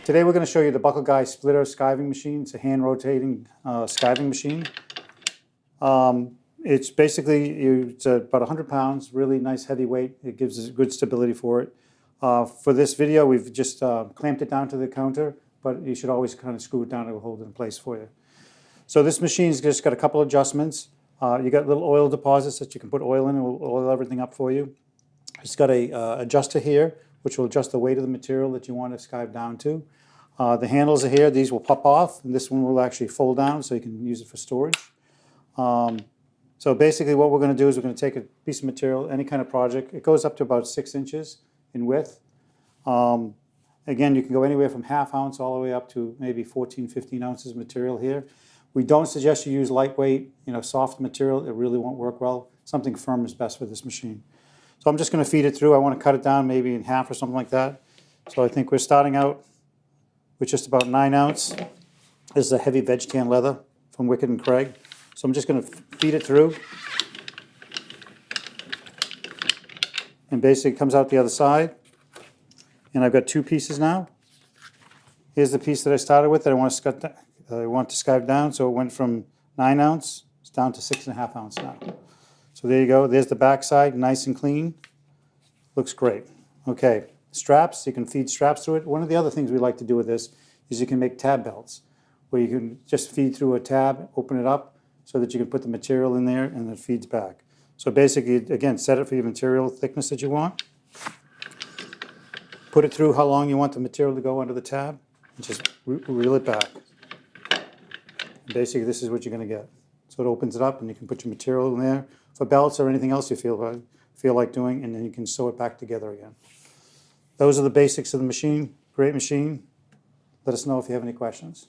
Today we're going to show you the Buckleguy splitter skiving machine. It's a hand rotating skiving machine. It's basically, it's about 100 pounds, really nice heavy weight. It gives us good stability for it. For this video we've just clamped it down to the counter, but you should always kind of screw it down to hold it in place for you. So this machine's just got a couple adjustments. You got little oil deposits that you can put oil in and will oil everything up for you. It's got a adjuster here, which will adjust the weight of the material that you want to skive down to. The handles are here. These will pop off, and this one will actually fold down so you can use it for storage. So basically what we're going to do is we're going to take a piece of material, any kind of project. It goes up to about 6 inches in width. Again, you can go anywhere from ½ ounce all the way up to maybe 14, 15 ounces of material here. We don't suggest you use lightweight, soft material. It really won't work well. Something firm is best for this machine. So I'm just going to feed it through. I want to cut it down maybe in half or something like that. So I think we're starting out with just about 9 ounce. This is a heavy veg tan leather from Wicked and Craig. So I'm just going to feed it through. And basically it comes out the other side. And I've got 2 pieces now. Here's the piece that I started with that I want to skive down. So it went from 9 ounce, it's down to 6½ ounce now. So there you go. There's the back side, nice and clean. Looks great. Okay, straps, you can feed straps through it. One of the other things we like to do with this is you can make tab belts, where you can just feed through a tab, open it up, so that you can put the material in there and it feeds back. So basically, again, set it for your material thickness that you want. Put it through how long you want the material to go under the tab, and just reel it back. Basically, this is what you're going to get. So it opens it up, and you can put your material in there for belts or anything else you feel like doing, and then you can sew it back together again. Those are the basics of the machine. Great machine. Let us know if you have any questions.